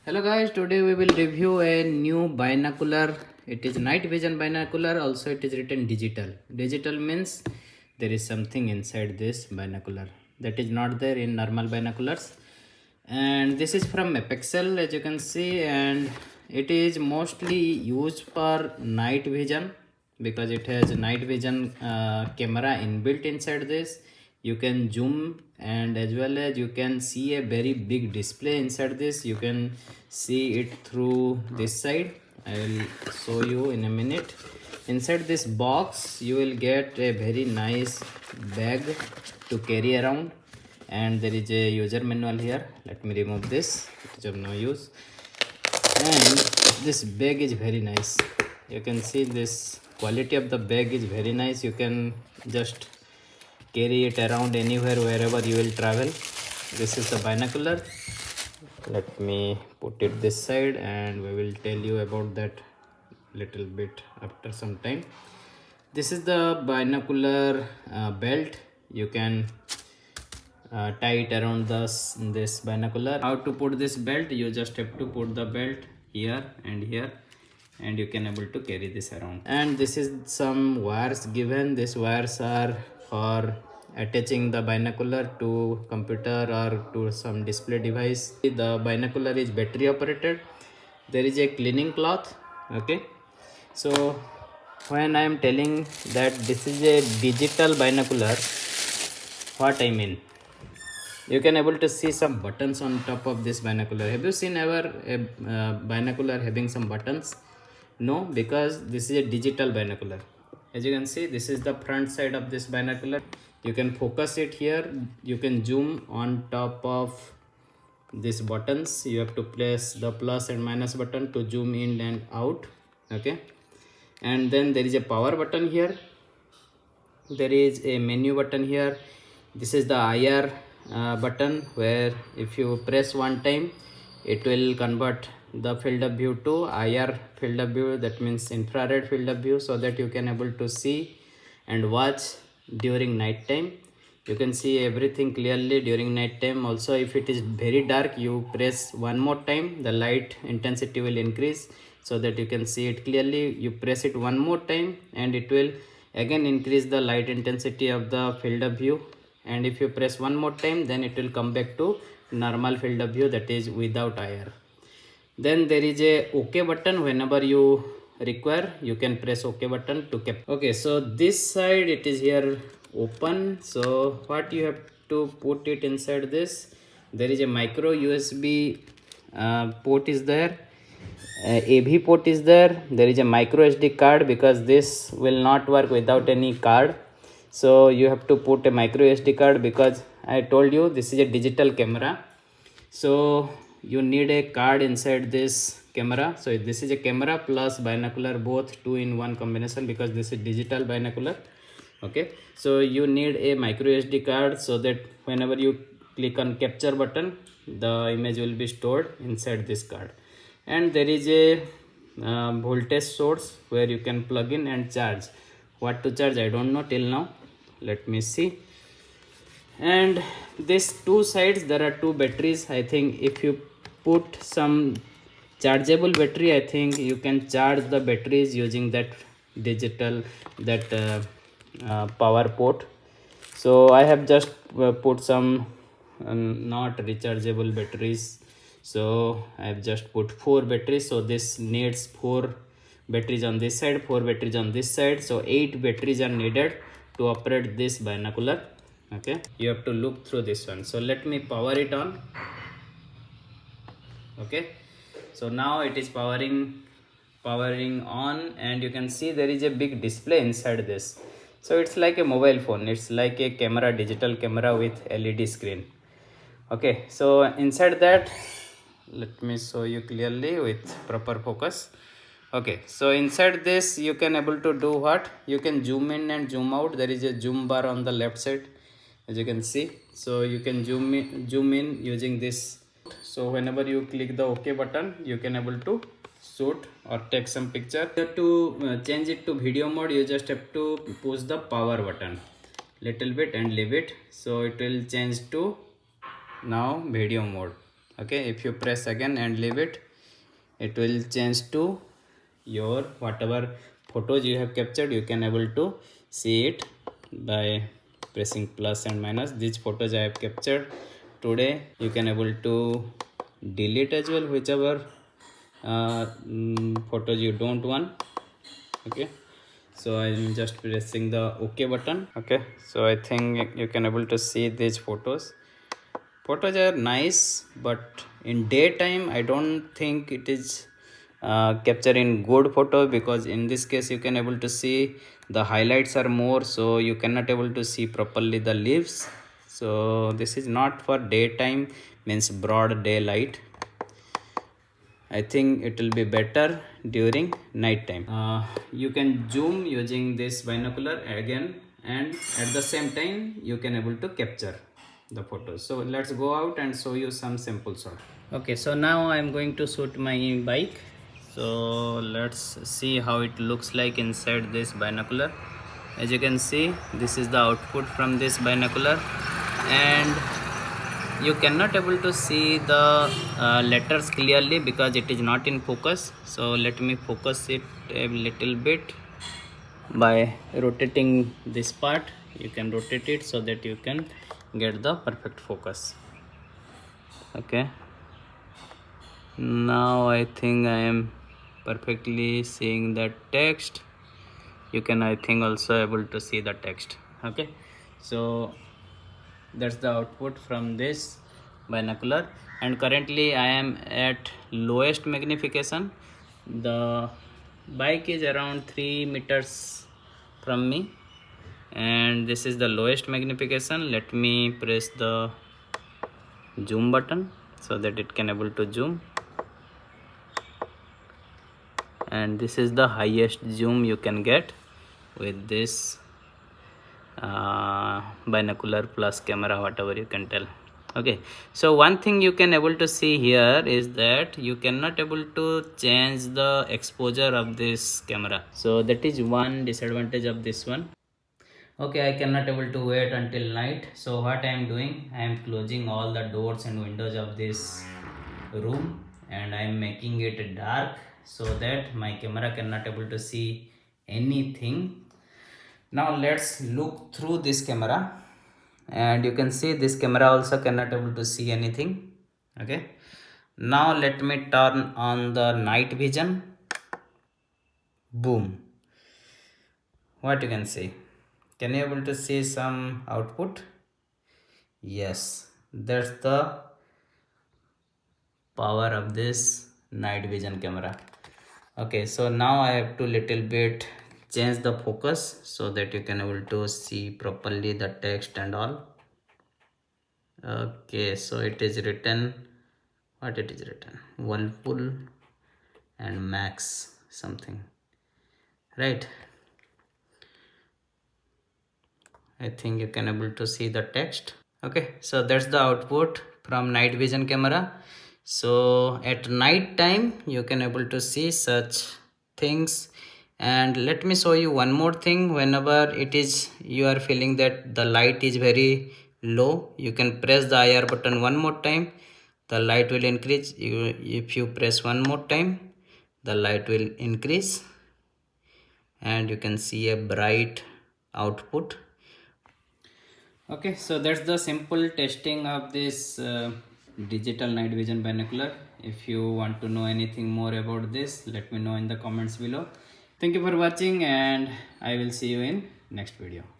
Hello guys, today we will review a new binocular. It is night vision binocular, also it is written digital. Digital means there is something inside this binocular that is not there in normal binoculars. And this is from Epexel, as you can see, and it is mostly used for night vision because it has night vision camera inbuilt inside this. You can zoom, and as well as you can see a very big display inside this. You can see it through this side. I will show you in a minute. Inside this box you will get a very nice bag to carry around, and there is a user manual here. Let me remove this, it is of no use. And this bag is very nice. You can see this quality of the bag is very nice. You can just carry it around anywhere, wherever you will travel. This is the binocular. Let me put it this side and we will tell you about that little bit after some time. This is the binocular belt. You can tie it around this binocular. How to put this belt? You just have to put the belt here, and you can able to carry this around. And this is some wires given. These wires are for attaching the binocular to computer or to some display device. The binocular is battery operated. There is a cleaning cloth. Okay, so when I am telling that this is a digital binocular, what I mean, you can able to see some buttons on top of this binocular. Have you seen ever a binocular having some buttons? No, because this is a digital binocular. As you can see, this is the front side of this binocular. You can focus it here. You can zoom on top of these buttons. You have to press the plus and minus button to zoom in and out. Okay, and then there is a power button here. There is a menu button here. This is the IR button, where if you press one time it will convert the field of view to IR field of view, that means infrared field of view, so that you can able to see and watch during night time. You can see everything clearly during night time. Also, if it is very dark, you press one more time, the light intensity will increase so that you can see it clearly. You press it one more time and it will again increase the light intensity of the field of view, and if you press one more time, then it will come back to normal field of view, that is without IR. Then there is a OK button. Whenever you require, you can press OK button to cap. Okay, so this side it is here open. So what you have to put it inside this, there is a micro USB port is there, AV port is there. There is a micro SD card, because this will not work without any card. So you have to put a micro SD card, because I told you this is a digital camera. So you need a card inside this camera. So this is a camera plus binocular, both two in one combination, because this is digital binocular. Okay, so you need a micro SD card, so that whenever you click on capture button, the image will be stored inside this card. And there is a voltage source where you can plug in and charge. What to charge, I don't know till now. Let me see. And these two sides, there are two batteries. I think if you put some chargeable battery, I think you can charge the batteries using that digital, that power port. So I have just put some not rechargeable batteries. So I have just put 4 batteries. So this needs 4 batteries on this side, 4 batteries on this side. So 8 batteries are needed to operate this binocular. Okay, you have to look through this one. So let me power it on. Okay, so now it is powering on, and you can see there is a big display inside this. So it's like a mobile phone. It's like a camera, digital camera with LED screen. Okay, so inside that, let me show you clearly with proper focus. Okay, so inside this you can able to do what? You can zoom in and zoom out. There is a zoom bar on the left side, as you can see. So you can zoom in using this. So whenever you click the OK button, you can able to shoot or take some picture. To change it to video mode, you just have to push the power button little bit and leave it. So it will change to now video mode. Okay, if you press again and leave it, it will change to your whatever photos you have captured. You can able to see it by pressing plus and minus. These photos I have captured today, you can able to delete as well, whichever photos you don't want. Okay, so I'm just pressing the OK button. Okay, so I think you can able to see these photos. Photos are nice, but in daytime I don't think it is capturing good photo, because in this case you can able to see the highlights are more, so you cannot able to see properly the leaves. So this is not for daytime, means broad daylight. I think it will be better during night time. You can zoom using this binocular again, and at the same time you can able to capture the photos. So let's go out and show you some sample shot. Okay, so now I'm going to shoot my bike. So let's see how it looks like inside this binocular. As you can see, this is the output from this binocular, and you cannot able to see the letters clearly because it is not in focus. So let me focus it a little bit by rotating this part. You can rotate it so that you can get the perfect focus. Okay, now I think I am perfectly seeing that text. You can, I think, also able to see the text. Okay, so that's the output from this binocular, and currently I am at lowest magnification. The bike is around 3 meters from me, and this is the lowest magnification. Let me press the zoom button so that it can able to zoom, and this is the highest zoom you can get with this binocular plus camera, whatever you can tell. Okay, so one thing you can able to see here is that you cannot able to change the exposure of this camera. So that is one disadvantage of this one. Okay, I cannot able to wait until night. So what I am doing, I am closing all the doors and windows of this room, and I am making it dark so that my camera cannot able to see anything. Now let's look through this camera, and you can see this camera also cannot able to see anything. Okay, now let me turn on the night vision. Boom, what you can see, can you able to see some output? Yes, that's the power of this night vision camera. Okay, so now I have to little bit change the focus so that you can able to see properly the text and all. Okay, so it is written, what it is written, Whirlpool and Max something, right? I think you can able to see the text. Okay, so that's the output from night vision camera. So at night time you can able to see such things. And let me show you one more thing. Whenever it is you are feeling that the light is very low, you can press the IR button one more time, the light will increase. If you press one more time, the light will increase, and you can see a bright output. Okay, so that's the simple testing of this digital night vision binocular. If you want to know anything more about this, let me know in the comments below. Thank you for watching, and I will see you in next video.